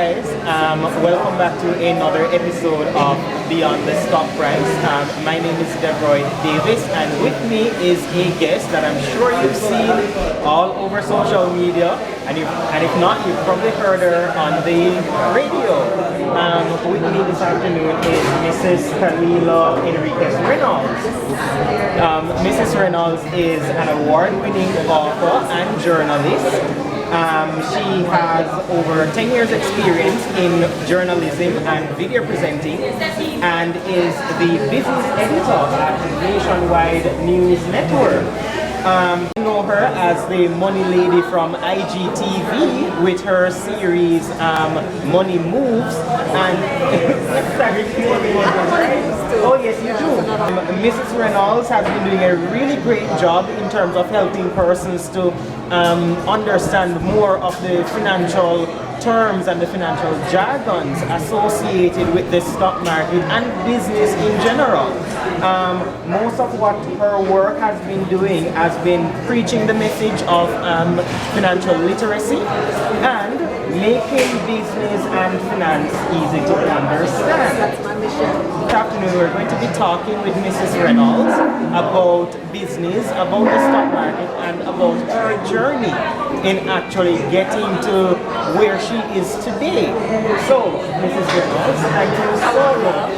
guys, welcome back to another episode of Beyond the Stock Price. My name is Deborah Davis, and with me is a guest that I'm sure you've seen all over social media, and if not, you've probably heard her on the radio. With me this afternoon is Mrs. Kalilah Reynolds. Mrs. Reynolds is an award-winning author and journalist. She has over 10 years experience in journalism and video presenting, and is the business editor at Nationwide News Network. You know her as the MoneyLady from IGTV with her series Money Moves, and oh yes, you do. Mrs. Reynolds has been doing a really great job in terms of helping persons to understand more of the financial terms and the financial jargons associated with the stock market and business in general. Most of what her work has been doing has been preaching the message of financial literacy and making business and finance easy to understand. That's my mission. This afternoon we're going to be talking with Mrs. Reynolds about business, about the stock market, and about her journey in actually getting to where she is today. So, Mrs. Reynolds, thank you so much.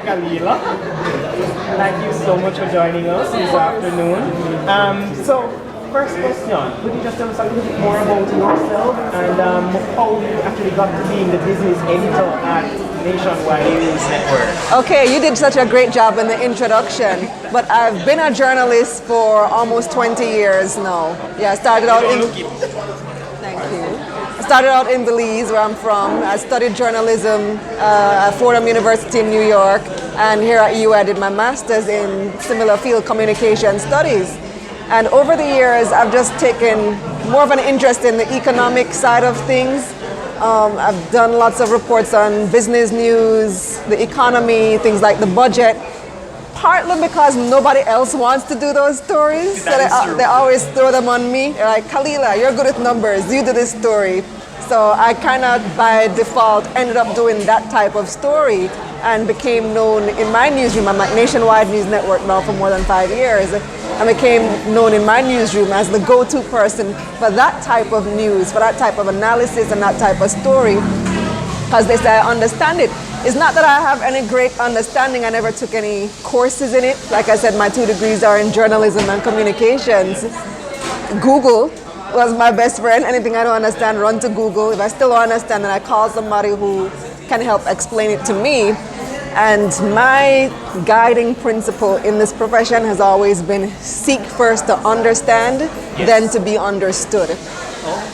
Kalilah, thank you so much for joining us this afternoon. So, first question, could you just tell us a little bit more about yourself and how you actually got to being the business editor at Nationwide News Network? Okay, you did such a great job in the introduction, but I've been a journalist for almost 20 years now. Yeah, I started out in... Thank you. I started out in Belize, where I'm from. I studied journalism at Fordham University in New York, and here at U I did my master's in similar field, communication studies. And over the years, I've just taken more of an interest in the economic side of things. I've done lots of reports on business news, the economy, things like the budget, partly because nobody else wants to do those stories. So they always throw them on me. They're like, Kalilah, you're good with numbers, you do this story. So I kind of by default ended up doing that type of story and became known in my newsroom. I'm at Nationwide News Network now for more than 5 years. I became known in my newsroom as the go-to person for that type of news, for that type of analysis and that type of story, because they say I understand it. It's not that I have any great understanding. I never took any courses in it. Like I said, my 2 degrees are in journalism and communications. Google was my best friend. Anything I don't understand, run to Google. If I still don't understand, then I call somebody who can help explain it to me. And my guiding principle in this profession has always been seek first to understand, then to be understood.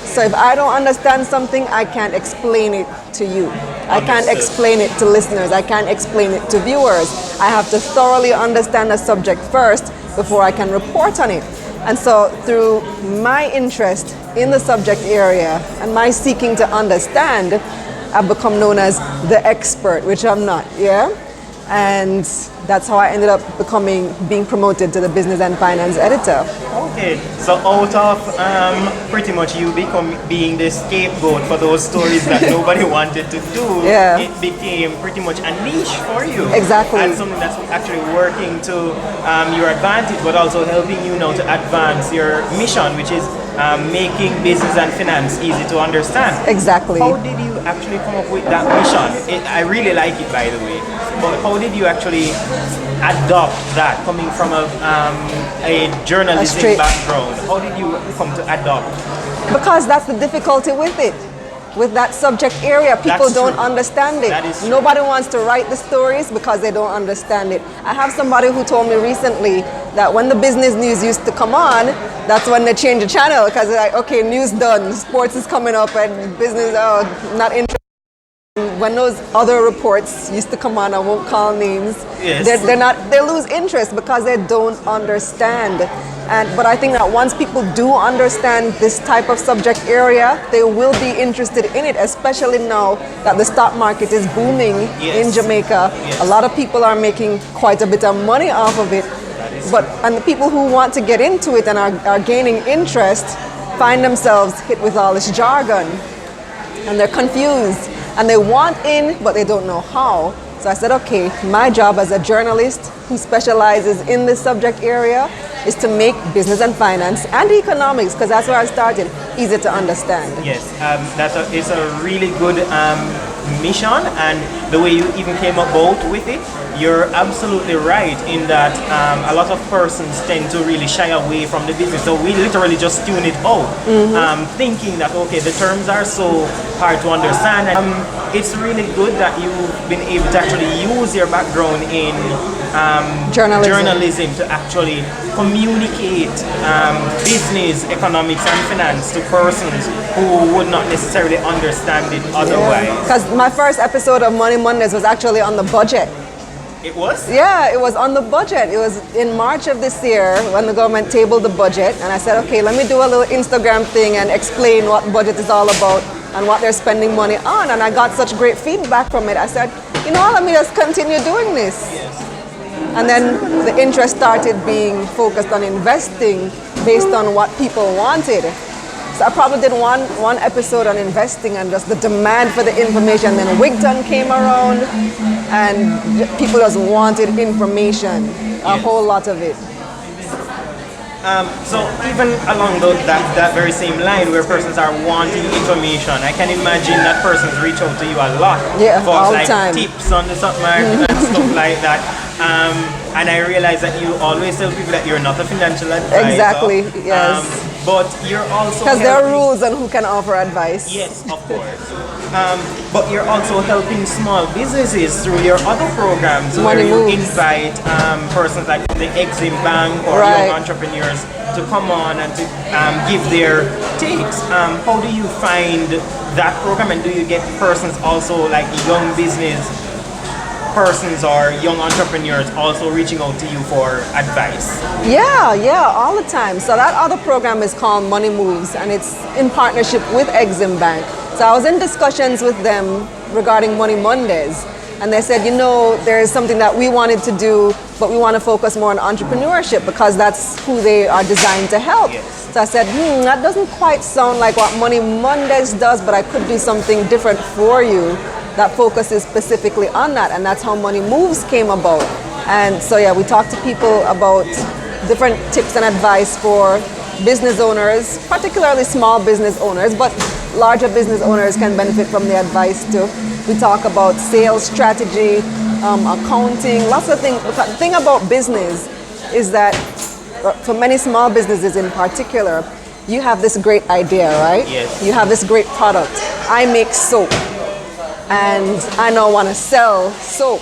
So if I don't understand something, I can't explain it to you. I can't explain it to listeners. I can't explain it to viewers. I have to thoroughly understand the subject first before I can report on it. And so through my interest in the subject area and my seeking to understand, I've become known as the expert, which I'm not, yeah? And that's how I ended up being promoted to the business and finance editor. Okay, so out of pretty much you being the scapegoat for those stories that nobody wanted to do, it became pretty much a niche for you. Exactly. And something that's actually working to your advantage, but also helping you now to advance your mission, which is making business and finance easy to understand. Exactly. How did you actually come up with that mission? I really like it, by the way. But how did you actually adopt that, coming from a journalistic background? How did you come to adopt? Because that's the difficulty with it. With that subject area, people don't understand it. Nobody wants to write the stories because they don't understand it. I have somebody who told me recently that when the business news used to come on, that's when they change the channel, because they're like, okay, news done, sports is coming up and business, not interested. When those other reports used to come on, I won't call names, they lose interest because they don't understand. But I think that once people do understand this type of subject area, they will be interested in it, especially now that the stock market is booming in Jamaica. A lot of people are making quite a bit of money off of it. And the people who want to get into it and are gaining interest find themselves hit with all this jargon. and they're confused and they want in, but they don't know how. So I said, okay, my job as a journalist who specializes in this subject area is to make business and finance and economics, because that's where I started, easy to understand. Yes, it's a really good mission, and the way you even came about with it, you're absolutely right in that a lot of persons tend to really shy away from the business. So we literally just tune it out, thinking that, okay, the terms are so hard to understand. It's really good that you've been able to actually use your background in journalism to actually communicate business, economics, and finance to persons who would not necessarily understand it otherwise. Because my first episode of Money Mondays was actually on the budget. It was? Yeah, it was on the budget. It was in March of this year when the government tabled the budget, and I said, okay, let me do a little Instagram thing and explain what budget is all about and what they're spending money on. And I got such great feedback from it. I said, you know, let me just continue doing this. Yes. And then the interest started being focused on investing based on what people wanted. So I probably did one episode on investing and just the demand for the information. Then Wigton came around and people just wanted information, a whole lot of it. So even along that very same line where persons are wanting information, I can imagine that persons reach out to you a lot for all like the time. tips on the stock market and stuff like that. And I realize that you always tell people that you're not a financial advisor. Exactly, yes. But you're also because there are rules on who can offer advice. Yes, of course. But you're also helping small businesses through your other programs where you invite persons like the Exim Bank or young entrepreneurs to come on and to give their takes. How do you find that program, and do you get persons also like young business persons or young entrepreneurs also reaching out to you for advice? Yeah, all the time. So that other program is called Money Moves, and it's in partnership with Exim Bank. So I was in discussions with them regarding Money Mondays, and they said, you know, there is something that we wanted to do, but we want to focus more on entrepreneurship because that's who they are designed to help. Yes. So I said, that doesn't quite sound like what Money Mondays does, but I could do something different for you that focuses specifically on that, and that's how Money Moves came about. And so we talk to people about different tips and advice for business owners, particularly small business owners, but larger business owners can benefit from the advice too. We talk about sales strategy, accounting, lots of things. The thing about business is that for many small businesses in particular, you have this great idea, right? Yes. You have this great product. I make soap, and I now want to sell soap.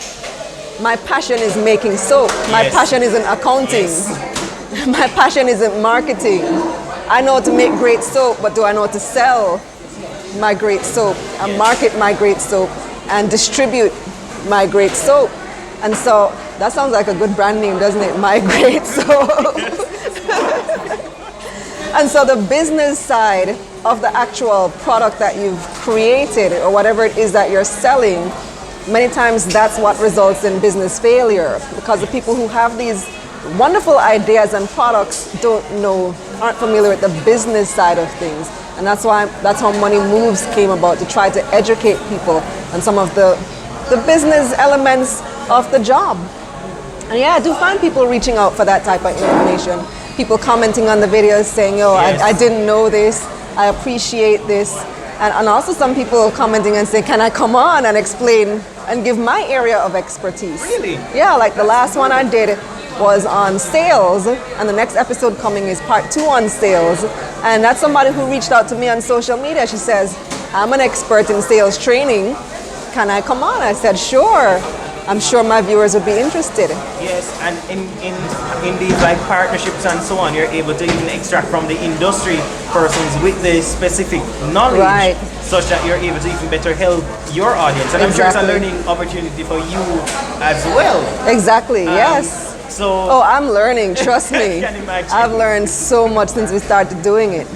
My passion is making soap. My passion isn't accounting. My passion isn't marketing. I know to make great soap, but do I know to sell my great soap and market my great soap and distribute my great soap? And so that sounds like a good brand name, doesn't it? My Great Soap. And so the business side of the actual product that you've created or whatever it is that you're selling, many times that's what results in business failure, because the people who have these wonderful ideas and products aren't familiar with the business side of things. And that's how Money Moves came about, to try to educate people on some of the business elements of the job. And I do find people reaching out for that type of information. People commenting on the videos saying, I didn't know this, I appreciate this. And also some people commenting and saying, can I come on and explain and give my area of expertise? Really? Yeah, like the last one I did was on sales, and the next episode coming is part 2 on sales. And that's somebody who reached out to me on social media. She says, I'm an expert in sales training. Can I come on? I said, sure. I'm sure my viewers would be interested. Yes, and in these like partnerships and so on, you're able to even extract from the industry persons with the specific knowledge, such that you're able to even better help your audience. And I'm sure it's a learning opportunity for you as well. Exactly, yes. So I'm learning, trust me. I can imagine. I've learned so much since we started doing it.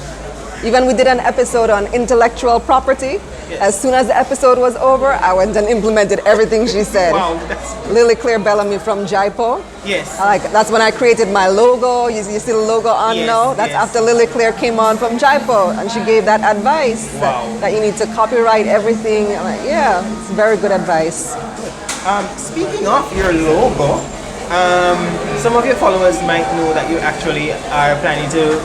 Even we did an episode on intellectual property. Yes. As soon as the episode was over, I went and implemented everything she said. Wow, that's Lily Claire Bellamy from Jaipo. yes. That's when I created my logo. You see the logo on Yes, now? That's yes. after Lily Claire came on from Jaipo, and she gave that advice Wow. that you need to copyright everything. I'm like, yeah, it's very good advice. Speaking of your logo, some of your followers might know that you actually are planning to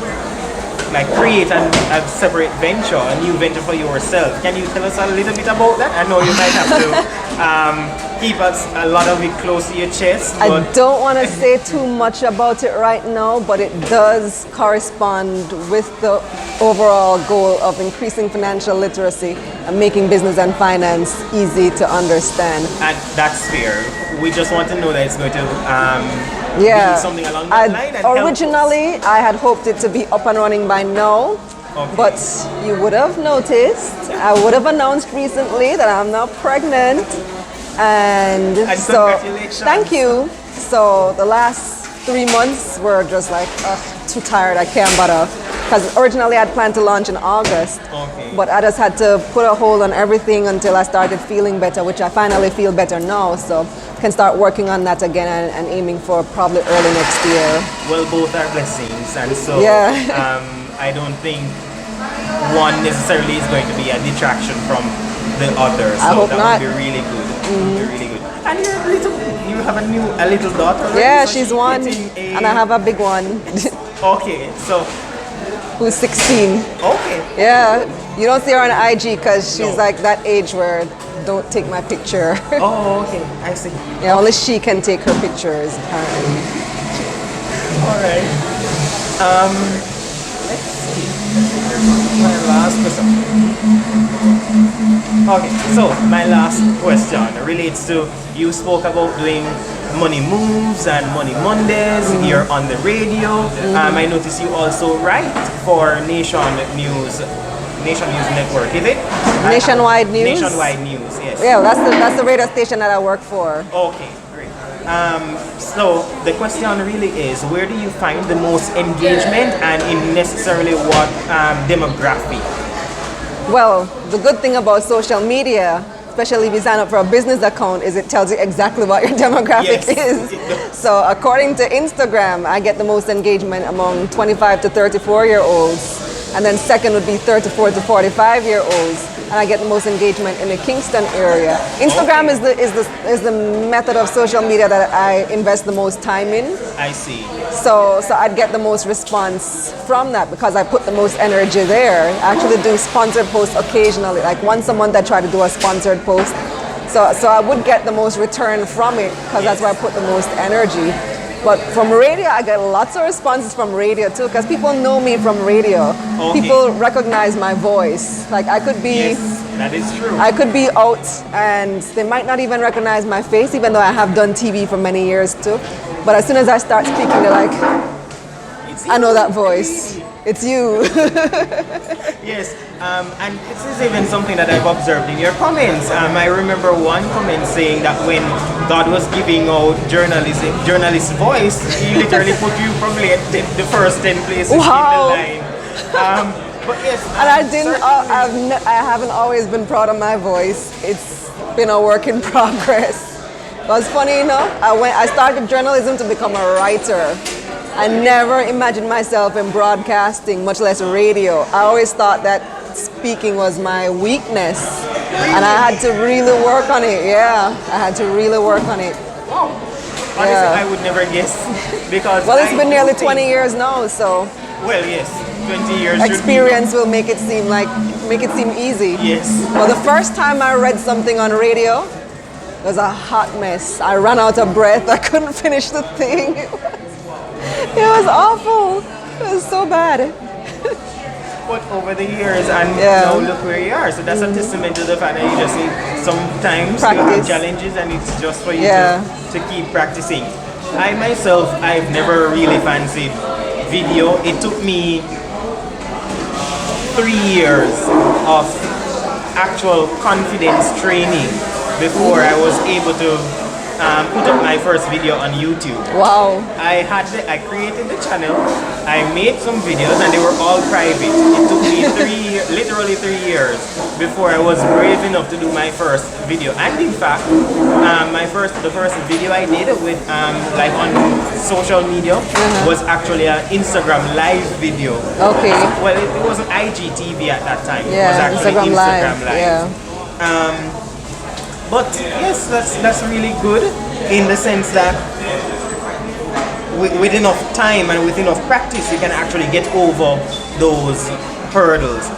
like create a separate venture, a new venture for yourself. Can you tell us a little bit about that? I know you might have to keep us a lot of it close to your chest. I But don't want to say too much about it right now, but it does correspond with the overall goal of increasing financial literacy and making business and finance easy to understand. and that's fair. We just want to know that it's going to Yeah. be something along that line. And help us. Originally, I had hoped it to be up and running by now, Okay. but you would have noticed, I would have announced recently that I'm now pregnant. And so, congratulations. thank you. So the last 3 months were just like, ugh, too tired, I can't bother. Because originally I'd planned to launch in August, Okay. but I just had to put a hold on everything until I started feeling better, which I finally feel better now. So can start working on that again and aiming for probably early next year. Well, both are blessings, and so Yeah. I don't think one necessarily is going to be a detraction from the other. So I hope that not. would be really good. Would be really good. And you have a little daughter. Right? Yeah, So she's one, getting and I have a big one Okay, so who's 16. okay. Yeah, you don't see her on IG because she's No. like that age where don't take my picture. Oh, okay. I see. Yeah, only she can take her pictures apparently. All right. Let's see. My last question. Okay, so my last question relates to you spoke about doing money moves and money Mondays. You're on the radio. I noticed you also write for Nation News Network, is it? Nationwide News? Nationwide News, yes. Yeah, that's the radio station that I work for. Okay, great. So the question really is, where do you find the most engagement and in necessarily what demographic? Well, the good thing about social media, especially if you sign up for a business account, is it tells you exactly what your demographic Yes, is. it does. So according to Instagram, I get the most engagement among 25 to 34-year-olds. And then second would be 34 to 45-year-olds. And I get the most engagement in the Kingston area. Instagram Okay. is the method of social media that I invest the most time in. I see. So I'd get the most response from that because I put the most energy there. I actually do sponsored posts occasionally, like once a month I try to do a sponsored post. So I would get the most return from it because that's where I put the most energy. But from radio, I get lots of responses from radio too because people know me from radio. Okay. People recognize my voice. Like I could be... Yes, that is true. I could be out and they might not even recognize my face, even though I have done TV for many years too. But as soon as I start speaking, they're like, It's I know you. that voice. It's you. Yes, and this is even something that I've observed in your comments. I remember one comment saying that when God was giving out journalist voice, He literally put you probably at the first 10 places Wow. in the line. But yes, And I didn't. certainly- I haven't always been proud of my voice. It's been a work in progress. But it's funny enough. I started journalism to become a writer. I never imagined myself in broadcasting, much less radio. I always thought that speaking was my weakness, and I had to really work on it. Yeah, I had to really work on it. Wow. Honestly, Yeah. I would never guess because Well, it's I been do nearly think- 20 years now, so Well, yes, 20 years. should be- experience will make it seem easy. Yes. Well, the first time I read something on radio, it was a hot mess. I ran out of breath. I couldn't finish the thing. It was awful. It was so bad. But over the years, and Yeah. now look where you are. So that's a testament to the fact that you just need sometimes you have Practice. challenges, and it's just for you Yeah. to keep practicing. I myself, I've never really fancied video. It took me 3 years of actual confidence training before I was able to put up my first video on YouTube. Wow. I created the channel, I made some videos, and they were all private. It took me literally 3 years before I was brave enough to do my first video. And in fact, the first video I did with like on social media was actually an Instagram live video. Okay. Well, it wasn't IGTV at that time. Yeah, it was actually Instagram live. Yeah. But yes, that's really good in the sense that with enough time and with enough practice, you can actually get over those hurdles.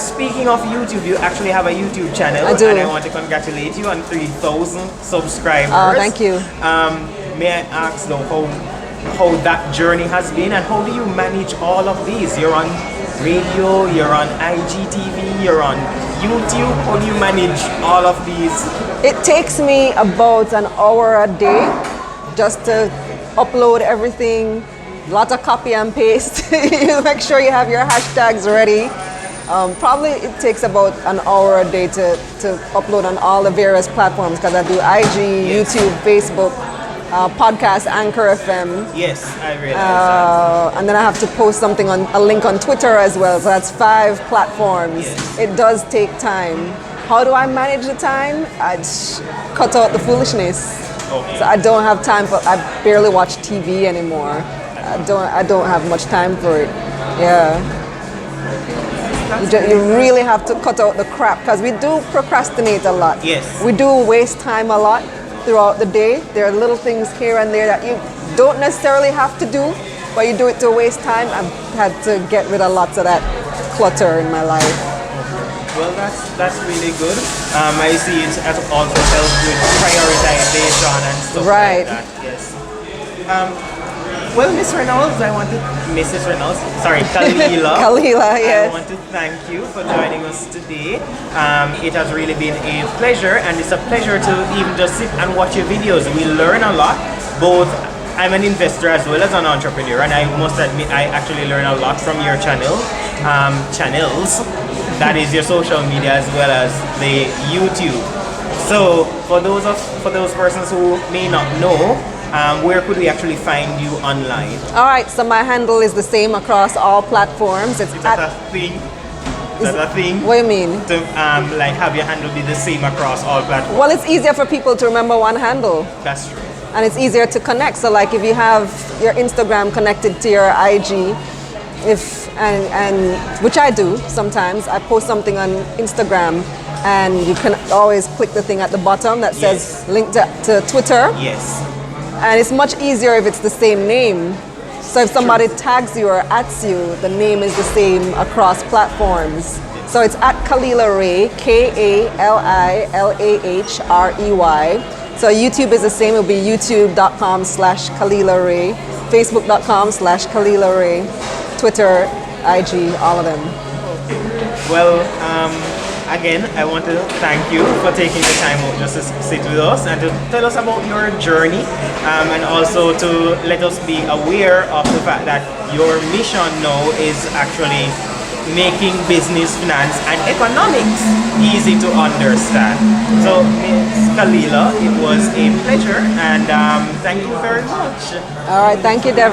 Speaking of YouTube, you actually have a YouTube channel. I do. And I want to congratulate you on 3,000 subscribers. Oh, thank you. May I ask though how that journey has been, and how do you manage all of these? You're on radio, you're on IGTV, you're on YouTube. How do you manage all of these? It takes me about an hour a day just to upload everything, lot of copy and paste. You make sure you have your hashtags ready. Probably it takes about an hour a day to upload on all the various platforms, because I do IG, YouTube, Facebook, podcast, Anchor FM. Yes, I realize that. And then I have to post something on a link on Twitter as well. So that's 5 platforms. Yes. It does take time. How do I manage the time? I cut out the foolishness. Okay. So I don't have time for. I barely watch TV anymore. I don't have much time for it. Yeah. You really have to cut out the crap, because we do procrastinate a lot. Yes. We do waste time a lot throughout the day. There are little things here and there that you don't necessarily have to do, but you do it to waste time. I've had to get rid of lots of that clutter in my life. Well, that's really good. I see it as also helps with prioritization and stuff Right. like that. Yes. Well, Mrs. Reynolds, sorry, Kalilah. Kalilah, yes. I want to thank you for joining us today. It has really been a pleasure, and it's a pleasure to even just sit and watch your videos. We learn a lot. Both, I'm an investor as well as an entrepreneur, and I must admit I actually learn a lot from your channels. That is your social media as well as the YouTube. So for those persons who may not know, where could we actually find you online? All right, so my handle is the same across all platforms. It's Is that a thing? Is that a thing? What do you mean? To like have your handle be the same across all platforms? Well, it's easier for people to remember one handle, That's true. and it's easier to connect. So, like, if you have your Instagram connected to your IG, and which I do sometimes, I post something on Instagram, and you can always click the thing at the bottom that says link to Twitter. Yes. And it's much easier if it's the same name. So if somebody tags you or @s you, the name is the same across platforms. So it's at Kalilah Ray, KALILAHREY. So YouTube is the same. It'll be youtube.com/Kalilah Ray, facebook.com/Kalilah Ray, Twitter, IG, all of them. Well, again, I want to thank you for taking the time out just to sit with us and to tell us about your journey, and also to let us be aware of the fact that your mission now is actually making business, finance, and economics easy to understand. So, Ms. Kalilah, it was a pleasure, and thank you very much. All right, thank you, Dev.